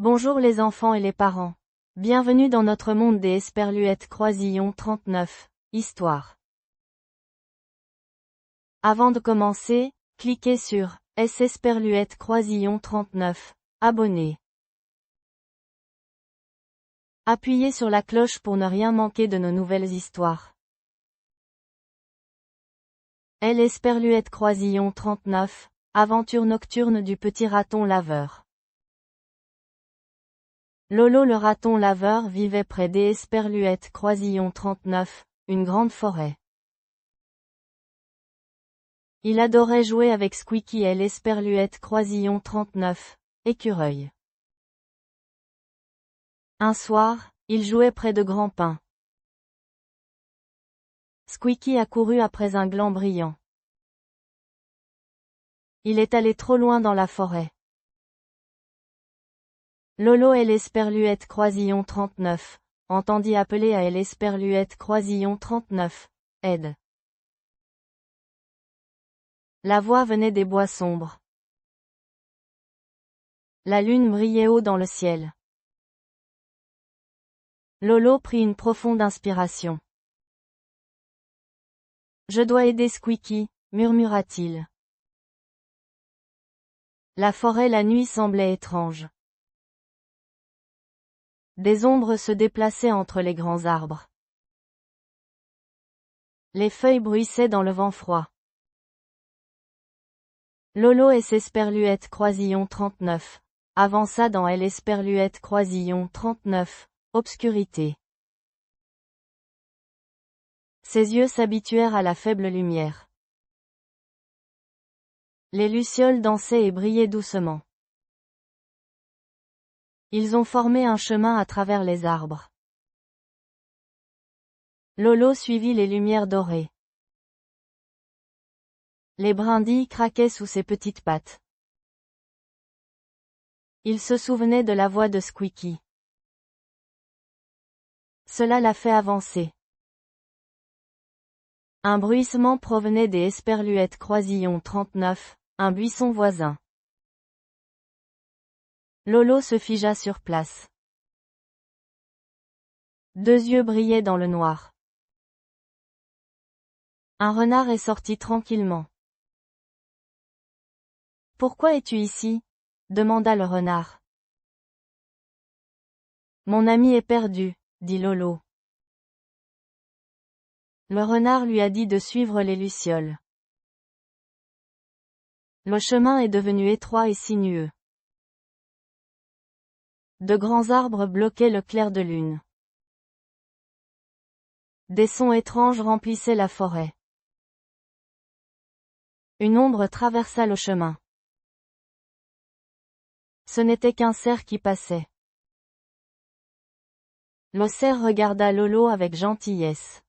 Bonjour les enfants et les parents. Bienvenue dans notre monde des Esperluettes Croisillon 39, Histoire. Avant de commencer, cliquez sur S Esperluettes Croisillon 39, abonner. Appuyez sur la cloche pour ne rien manquer de nos nouvelles histoires. L Esperluette Croisillon 39, aventure nocturne du petit raton laveur. Lolo le raton laveur vivait près des Esperluettes Croisillon 39, une grande forêt. Il adorait jouer avec Squeaky et l'Esperluette Croisillon 39, écureuil. Un soir, il jouait près de grands pins. Squeaky accourut après un gland brillant. Il est allé trop loin dans la forêt. Lolo et l'Esperluette Croisillon 39, entendit appeler à l'Esperluette Croisillon 39, aide. La voix venait des bois sombres. La lune brillait haut dans le ciel. Lolo prit une profonde inspiration. Je dois aider Squeaky, murmura-t-il. La forêt la nuit semblait étrange. Des ombres se déplaçaient entre les grands arbres. Les feuilles bruissaient dans le vent froid. Lolo et s'Esperluette Croisillon 39, avança dans l'Esperluette Croisillon 39, obscurité. Ses yeux s'habituèrent à la faible lumière. Les lucioles dansaient et brillaient doucement. Ils ont formé un chemin à travers les arbres. Lolo suivit les lumières dorées. Les brindilles craquaient sous ses petites pattes. Il se souvenait de la voix de Squeaky. Cela l'a fait avancer. Un bruissement provenait des Esperluettes Croisillon 39, un buisson voisin. Lolo se figea sur place. Deux yeux brillaient dans le noir. Un renard est sorti tranquillement. Pourquoi es-tu ici? Demanda le renard. Mon ami est perdu, dit Lolo. Le renard lui a dit de suivre les lucioles. Le chemin est devenu étroit et sinueux. De grands arbres bloquaient le clair de lune. Des sons étranges remplissaient la forêt. Une ombre traversa le chemin. Ce n'était qu'un cerf qui passait. Le cerf regarda Lolo avec gentillesse.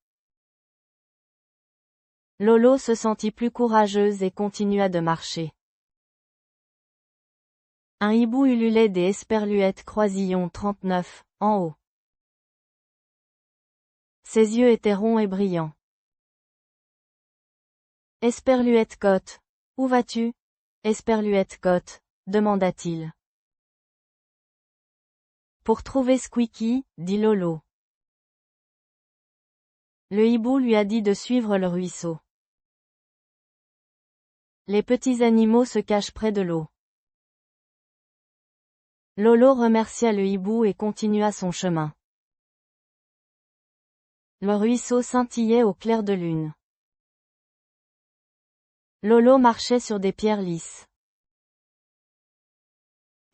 Lolo se sentit plus courageuse et continua de marcher. Un hibou ululait des Esperluettes Croisillon 39, en haut. Ses yeux étaient ronds et brillants. Esperluette Cotte, où vas-tu? Esperluette Cotte, demanda-t-il. Pour trouver Squeaky, dit Lolo. Le hibou lui a dit de suivre le ruisseau. Les petits animaux se cachent près de l'eau. Lolo remercia le hibou et continua son chemin. Le ruisseau scintillait au clair de lune. Lolo marchait sur des pierres lisses.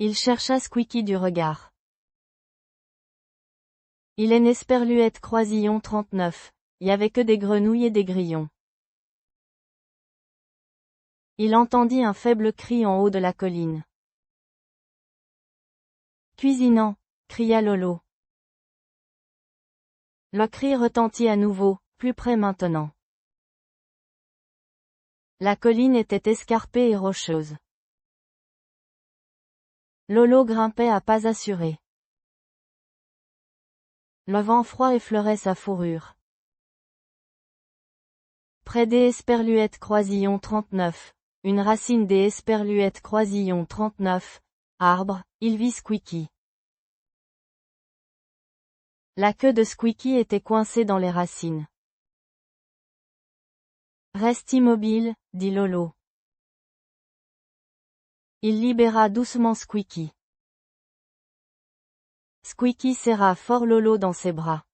Il chercha Squeaky du regard. Il est n'Esperluette Croisillon 39, y avait que des grenouilles et des grillons. Il entendit un faible cri en haut de la colline. Cuisinant, cria Lolo. Le cri retentit à nouveau, plus près maintenant. La colline était escarpée et rocheuse. Lolo grimpait à pas assurés. Le vent froid effleurait sa fourrure. Près des Esperluettes Croisillon 39, une racine des Esperluettes Croisillon 39, arbre, il vit Squeaky. La queue de Squeaky était coincée dans les racines. Reste immobile, dit Lolo. Il libéra doucement Squeaky. Squeaky serra fort Lolo dans ses bras.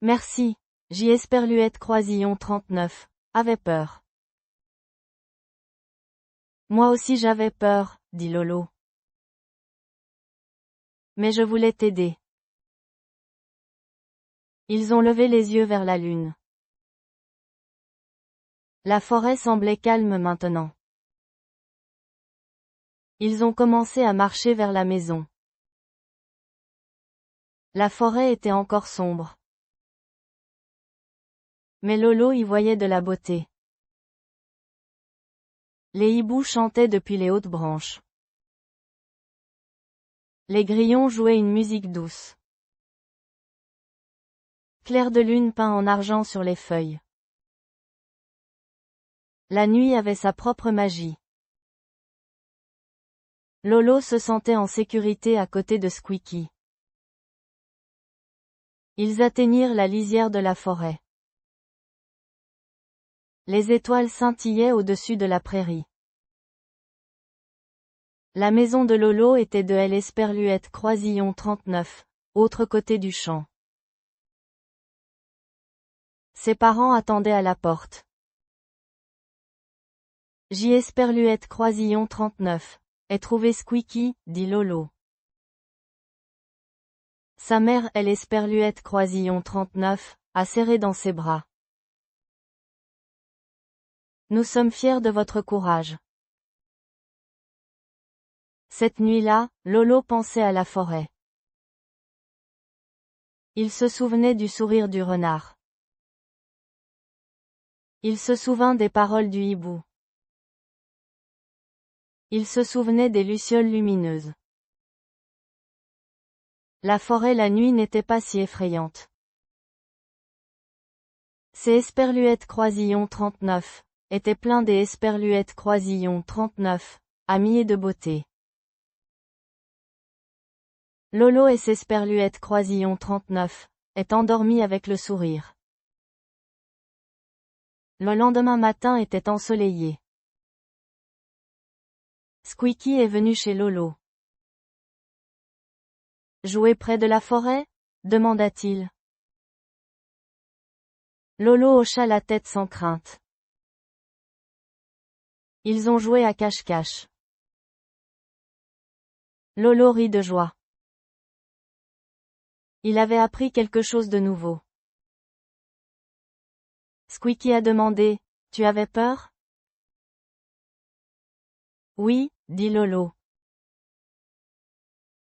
Merci, J. Croisillon 39, avait peur. Moi aussi j'avais peur, dit Lolo. Mais je voulais t'aider. Ils ont levé les yeux vers la lune. La forêt semblait calme maintenant. Ils ont commencé à marcher vers la maison. La forêt était encore sombre. Mais Lolo y voyait de la beauté. Les hiboux chantaient depuis les hautes branches. Les grillons jouaient une musique douce. Clair de lune peint en argent sur les feuilles. La nuit avait sa propre magie. Lolo se sentait en sécurité à côté de Squeaky. Ils atteignirent la lisière de la forêt. Les étoiles scintillaient au-dessus de la prairie. La maison de Lolo était de L. Croisillon 39, autre côté du champ. Ses parents attendaient à la porte. J. Croisillon 39. Est trouvé Squeaky, dit Lolo. Sa mère L. Croisillon 39, a serré dans ses bras. Nous sommes fiers de votre courage. Cette nuit-là, Lolo pensait à la forêt. Il se souvenait du sourire du renard. Il se souvint des paroles du hibou. Il se souvenait des lucioles lumineuses. La forêt la nuit n'était pas si effrayante. Ces Esperluettes Croisillon 39, étaient pleins des Esperluettes Croisillon 39, amis de beauté. Lolo et ses Esperluettes Croisillon 39, est endormi avec le sourire. Le lendemain matin était ensoleillé. Squeaky est venu chez Lolo. Jouer près de la forêt? Demanda-t-il. Lolo hocha la tête sans crainte. Ils ont joué à cache-cache. Lolo rit de joie. Il avait appris quelque chose de nouveau. Squeaky a demandé, tu avais peur? Oui, dit Lolo.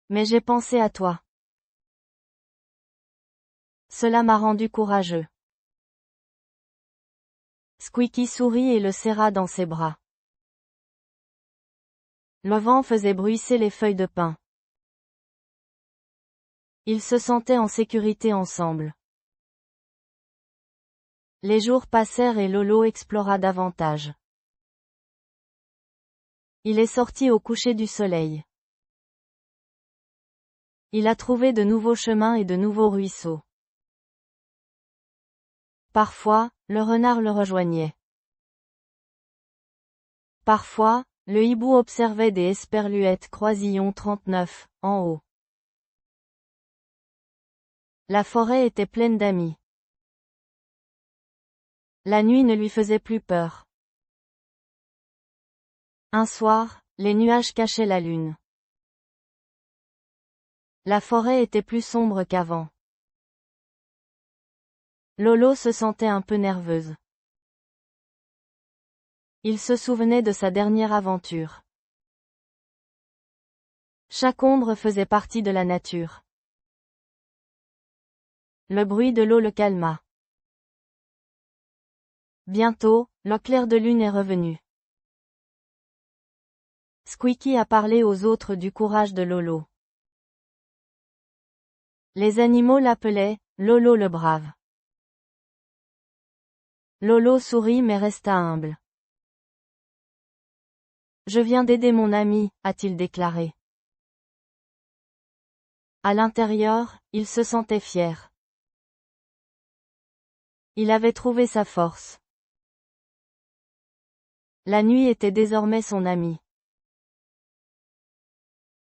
Mais j'ai pensé à toi. Cela m'a rendu courageux. Squeaky sourit et le serra dans ses bras. Le vent faisait bruisser les feuilles de pin. Ils se sentaient en sécurité ensemble. Les jours passèrent et Lolo explora davantage. Il est sorti au coucher du soleil. Il a trouvé de nouveaux chemins et de nouveaux ruisseaux. Parfois, le renard le rejoignait. Parfois, le hibou observait des Esperluettes Croisillon 39, en haut. La forêt était pleine d'amis. La nuit ne lui faisait plus peur. Un soir, les nuages cachaient la lune. La forêt était plus sombre qu'avant. Lolo se sentait un peu nerveuse. Il se souvenait de sa dernière aventure. Chaque ombre faisait partie de la nature. Le bruit de l'eau le calma. Bientôt, le clair de lune est revenu. Squeaky a parlé aux autres du courage de Lolo. Les animaux l'appelaient, Lolo le brave. Lolo sourit mais resta humble. Je viens d'aider mon ami, a-t-il déclaré. À l'intérieur, il se sentait fier. Il avait trouvé sa force. La nuit était désormais son amie.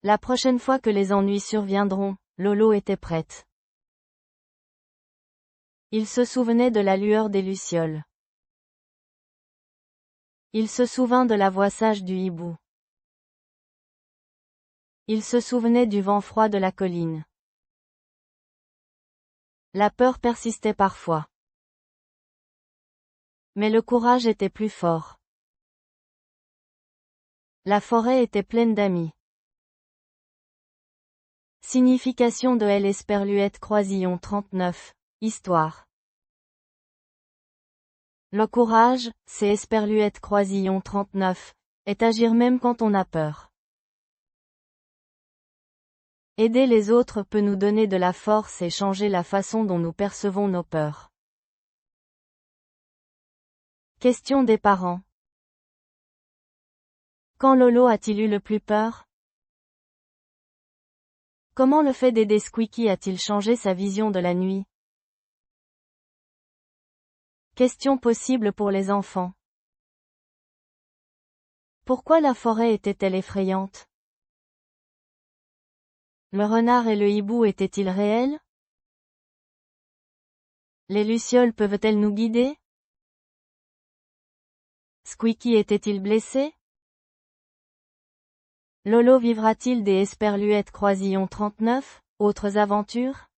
La prochaine fois que les ennuis surviendront, Lolo était prête. Il se souvenait de la lueur des lucioles. Il se souvint de la voix sage du hibou. Il se souvenait du vent froid de la colline. La peur persistait parfois. Mais le courage était plus fort. La forêt était pleine d'amis. Signification de L. Esperluette Croisillon 39. Histoire. Le courage, c'est Esperluette Croisillon 39, est agir même quand on a peur. Aider les autres peut nous donner de la force et changer la façon dont nous percevons nos peurs. Question des parents. Quand Lolo a-t-il eu le plus peur? Comment le fait d'aider Squeaky a-t-il changé sa vision de la nuit? Question possible pour les enfants. Pourquoi la forêt était-elle effrayante? Le renard et le hibou étaient-ils réels? Les lucioles peuvent-elles nous guider? Squeaky était-il blessé? Lolo vivra-t-il des Esperluette Croisillon 39, autres aventures?